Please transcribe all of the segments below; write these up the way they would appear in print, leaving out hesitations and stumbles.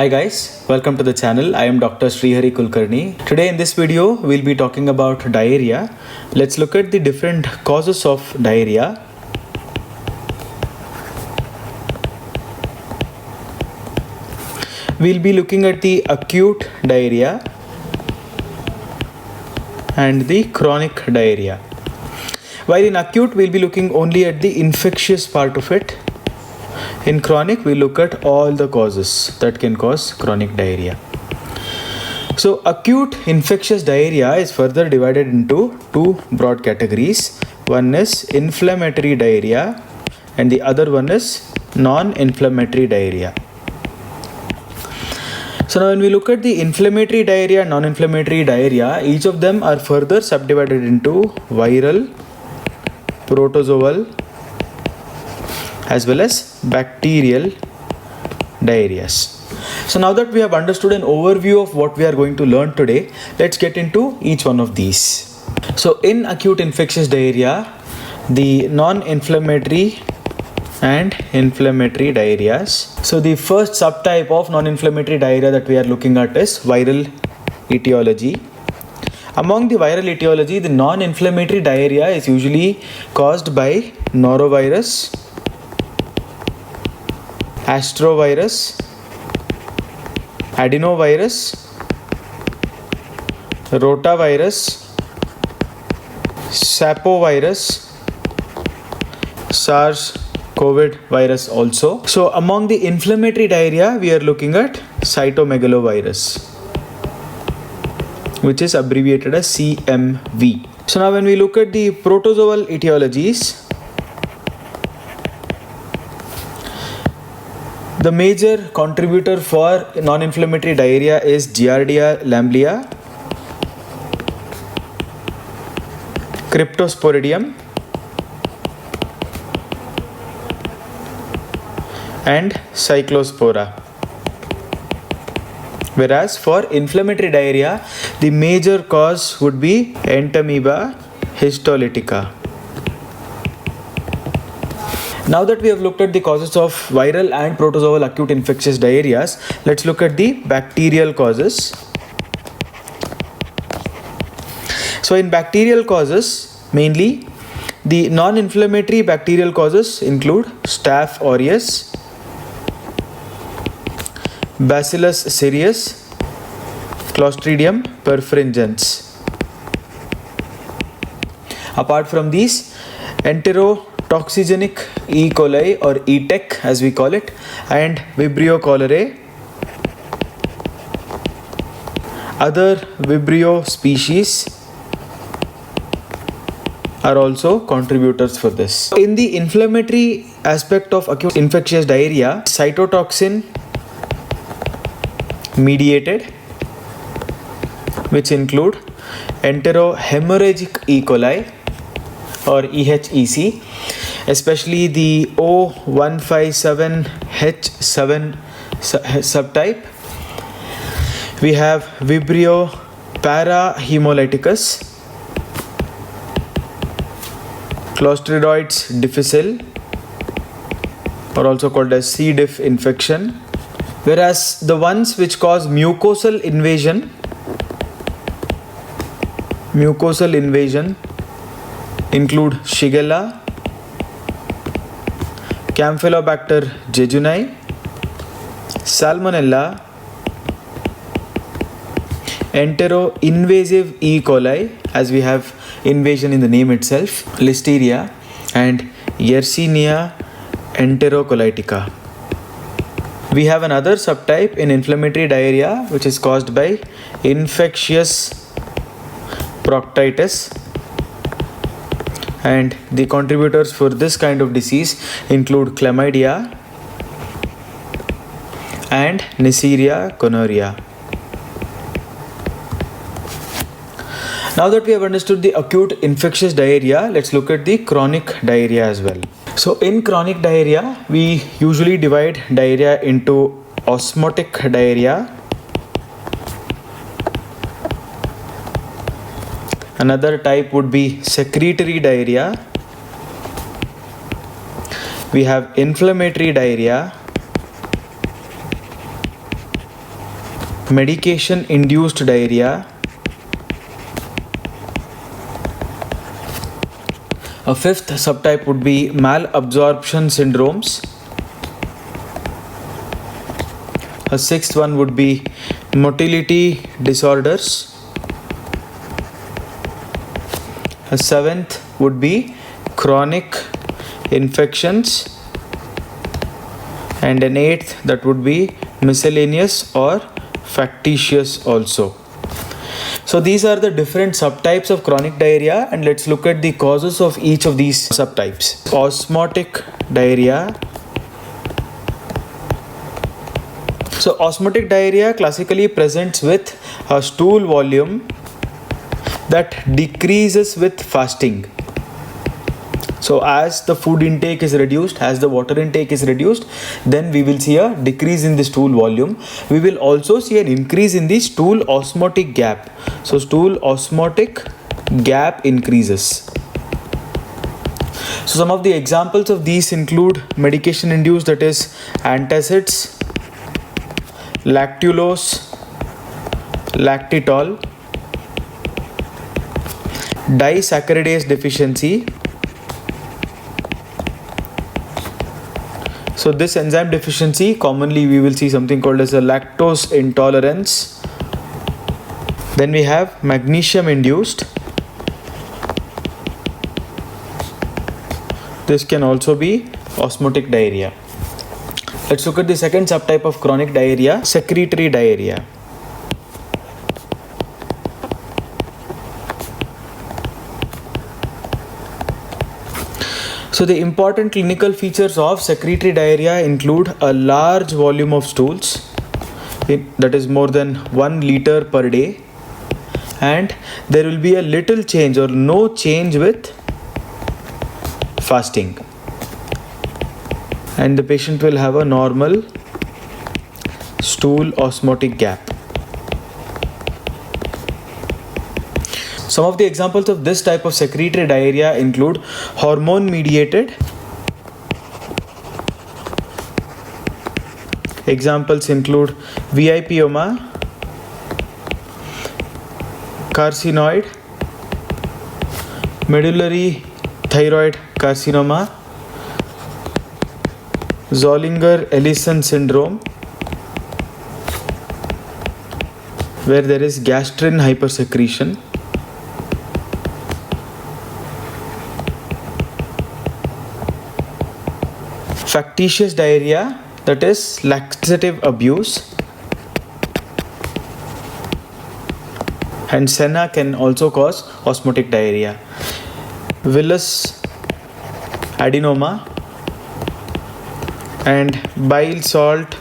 Hi guys, welcome to the channel. I am Dr. Srihari Kulkarni. Today in this video, we'll be talking about diarrhea. Let's look at the different causes of diarrhea. We'll be looking at the acute diarrhea and the chronic diarrhea. While in acute, we'll be looking only at the infectious part of it. In chronic, we look at all the causes that can cause chronic diarrhea. So, acute infectious diarrhea is further divided into two broad categories. One is inflammatory diarrhea and the other one is non-inflammatory diarrhea. So, now when we look at the inflammatory diarrhea and non-inflammatory diarrhea, each of them are further subdivided into viral, protozoal, as well as bacterial diarrheas. So now that we have understood an overview of what we are going to learn today, let's get into each one of these. So in acute infectious diarrhea, the non-inflammatory and inflammatory diarrheas. So the first subtype of non-inflammatory diarrhea that we are looking at is viral etiology. Among the viral etiology, the non-inflammatory diarrhea is usually caused by norovirus, astrovirus, adenovirus, rotavirus, sapovirus, SARS-CoV virus also. So among the inflammatory diarrhea, we are looking at cytomegalovirus, which is abbreviated as CMV. So now when we look at the protozoal etiologies, the major contributor for non-inflammatory diarrhea is Giardia lamblia, Cryptosporidium, and Cyclospora. Whereas for inflammatory diarrhea, the major cause would be Entamoeba histolytica. Now that we have looked at the causes of viral and protozoal acute infectious diarrheas, let's look at the bacterial causes. So in bacterial causes, mainly the non-inflammatory bacterial causes include Staph aureus, Bacillus cereus, Clostridium perfringens. Apart from these, enterotoxigenic E. coli or ETEC as we call it, and Vibrio cholerae. Other Vibrio species are also contributors for this. In the inflammatory aspect of acute infectious diarrhea, cytotoxin mediated, which include enterohemorrhagic E. coli or EHEC, especially the O157H7 subtype. We have Vibrio parahemolyticus, Clostridioides difficile, or also called as C. diff infection. Whereas the ones which cause mucosal invasion include Shigella, Campylobacter jejuni, Salmonella, entero-invasive E. coli, as we have invasion in the name itself, Listeria, and Yersinia enterocolitica. We have another subtype in inflammatory diarrhea which is caused by infectious proctitis, and the contributors for this kind of disease include chlamydia and Neisseria gonorrhea. Now that we have understood the acute infectious diarrhea, let's look at the chronic diarrhea as well. So in chronic diarrhea, we usually divide diarrhea into osmotic diarrhea, another type would be secretory diarrhea, we have inflammatory diarrhea, medication induced diarrhea. A fifth subtype would be malabsorption syndromes. A sixth one would be motility disorders. A seventh would be chronic infections. And an eighth, that would be miscellaneous or factitious also. So these are the different subtypes of chronic diarrhea, and let's look at the causes of each of these subtypes. Osmotic diarrhea. So osmotic diarrhea classically presents with a stool volume that decreases with fasting. So as the food intake is reduced, as the water intake is reduced, then we will see a decrease in the stool volume. We will also see an increase in the stool osmotic gap. So stool osmotic gap increases. So some of the examples of these include medication induced, that is antacids, lactulose, lactitol, disaccharidase deficiency. So this enzyme deficiency, commonly we will see something called as a lactose intolerance. Then we have magnesium induced. This can also be osmotic diarrhea. Let's look at the second subtype of chronic diarrhea, secretory diarrhea. So the important clinical features of secretory diarrhea include a large volume of stools, that is more than 1 liter per day, and there will be a little change or no change with fasting, and the patient will have a normal stool osmotic gap. Some of the examples of this type of secretory diarrhea include hormone mediated. Examples include VIPoma, carcinoid, medullary thyroid carcinoma, Zollinger-Ellison syndrome, where there is gastrin hypersecretion. Factitious diarrhea, that is laxative abuse. And senna can also cause osmotic diarrhea. Villus adenoma and bile salt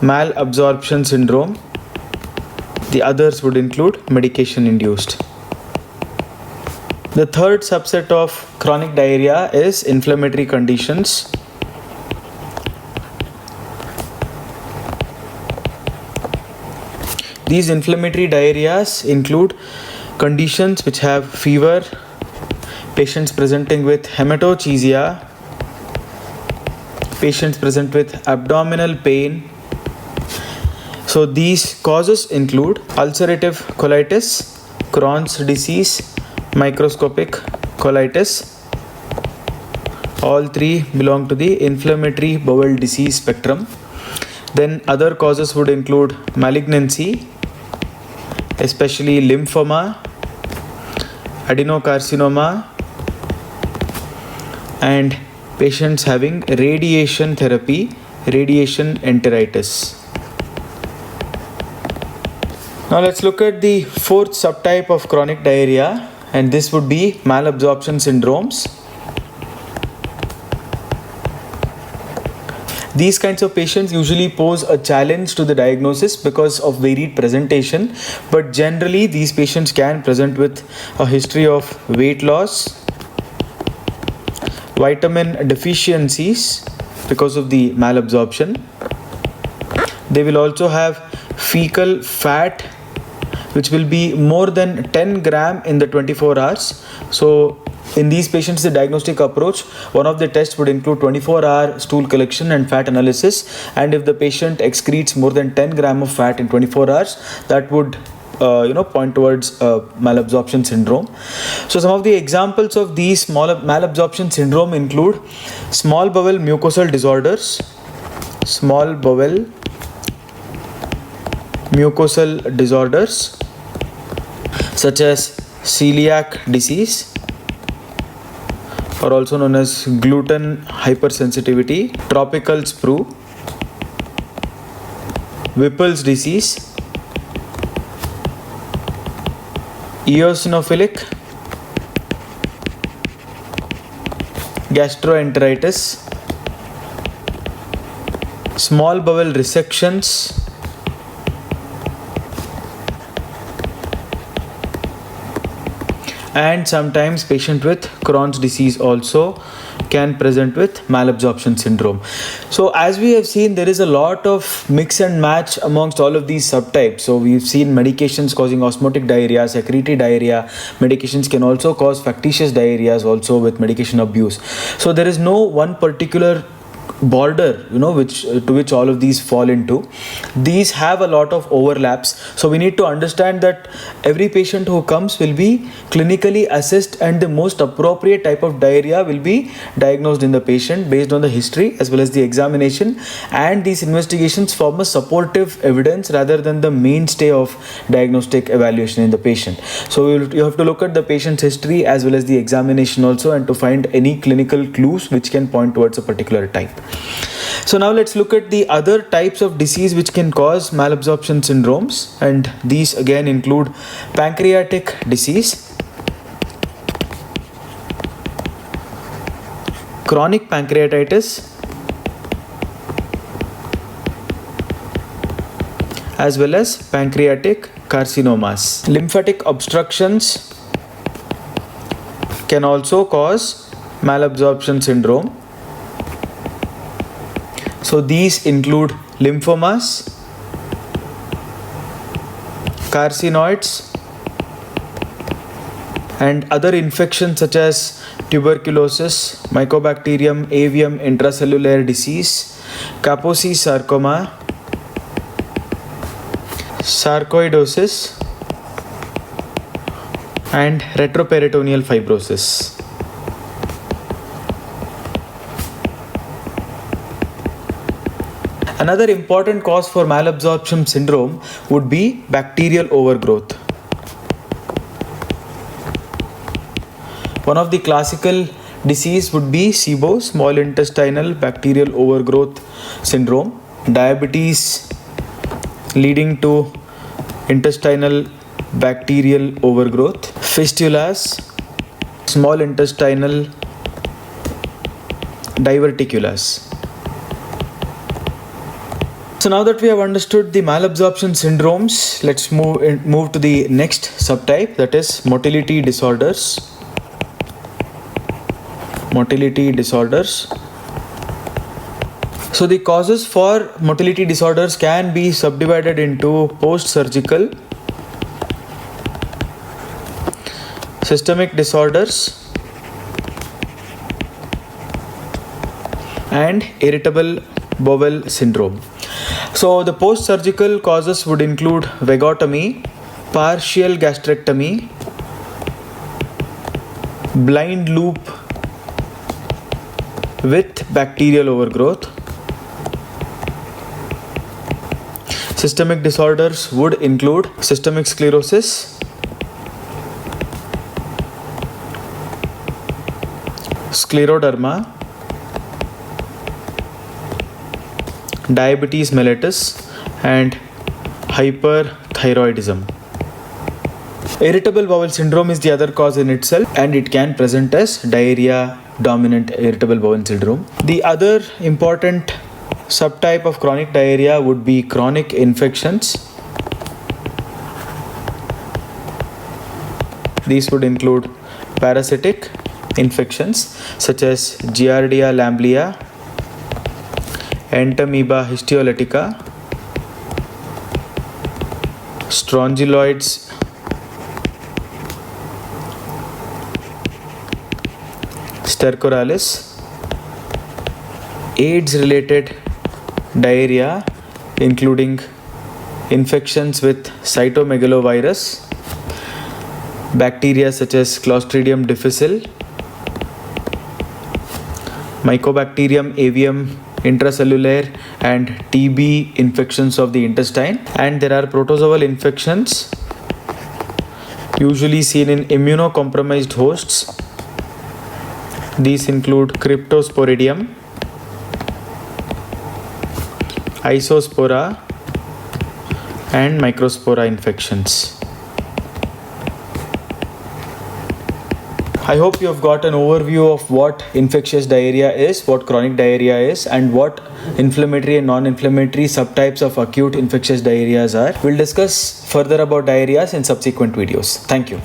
malabsorption syndrome. The others would include medication induced. The third subset of chronic diarrhea is inflammatory conditions. These inflammatory diarrheas include conditions which have fever, patients presenting with hematochezia, patients present with abdominal pain. So these causes include ulcerative colitis, Crohn's disease, microscopic colitis. All three belong to the inflammatory bowel disease spectrum. Then other causes would include malignancy, especially lymphoma, adenocarcinoma, and patients having radiation therapy, radiation enteritis. Now let's look at the fourth subtype of chronic diarrhea, and this would be malabsorption syndromes. These kinds of patients usually pose a challenge to the diagnosis because of varied presentation, but generally these patients can present with a history of weight loss, vitamin deficiencies because of the malabsorption. They will also have fecal fat which will be more than 10 gram in the 24 hours. So in these patients, the diagnostic approach, one of the tests would include 24-hour stool collection and fat analysis, and if the patient excretes more than 10 gram of fat in 24 hours, that would point towards malabsorption syndrome. So some of the examples of these malabsorption syndrome include small bowel mucosal disorders, such as celiac disease, or also known as gluten hypersensitivity, tropical sprue, Whipple's disease, eosinophilic gastroenteritis, small bowel resections, and sometimes patient with Crohn's disease also can present with malabsorption syndrome. So as we have seen, there is a lot of mix and match amongst all of these subtypes. So we've seen medications causing osmotic diarrhea, secretory diarrhea. Medications can also cause factitious diarrheas also with medication abuse. So there is no one particular border to which all of these fall into. These have a lot of overlaps, so we need to understand that every patient who comes will be clinically assessed, and the most appropriate type of diarrhea will be diagnosed in the patient based on the history as well as the examination, and these investigations form a supportive evidence rather than the mainstay of diagnostic evaluation in the patient. So you have to look at the patient's history as well as the examination also, and to find any clinical clues which can point towards a particular type. So now let's look at the other types of disease which can cause malabsorption syndromes, and these again include pancreatic disease, chronic pancreatitis, as well as pancreatic carcinomas. Lymphatic obstructions can also cause malabsorption syndrome. So these include lymphomas, carcinoids, and other infections such as tuberculosis, Mycobacterium avium intracellular disease, Kaposi sarcoma, sarcoidosis, and retroperitoneal fibrosis. Another important cause for malabsorption syndrome would be bacterial overgrowth. One of the classical disease would be SIBO, small intestinal bacterial overgrowth syndrome, diabetes leading to intestinal bacterial overgrowth, fistulas, small intestinal diverticulas. So now that we have understood the malabsorption syndromes, let's move to the next subtype, that is motility disorders. So the causes for motility disorders can be subdivided into post-surgical, systemic disorders, and irritable bowel syndrome. So the post-surgical causes would include vagotomy, partial gastrectomy, blind loop with bacterial overgrowth. Systemic disorders would include systemic sclerosis, scleroderma, diabetes mellitus, and hyperthyroidism. Irritable bowel syndrome is the other cause in itself, and it can present as diarrhea dominant irritable bowel syndrome. The other important subtype of chronic diarrhea would be chronic infections. These would include parasitic infections such as Giardia lamblia, Entamoeba histiolytica, strongyloids, stercoralis, AIDS related diarrhea including infections with cytomegalovirus, bacteria such as Clostridium difficile, Mycobacterium avium intracellular, and TB infections of the intestine. And there are protozoal infections usually seen in immunocompromised hosts. These include Cryptosporidium, Isospora, and Microspora infections. I hope you have got an overview of what infectious diarrhea is, what chronic diarrhea is, and what inflammatory and non-inflammatory subtypes of acute infectious diarrheas are. We'll discuss further about diarrheas in subsequent videos. Thank you.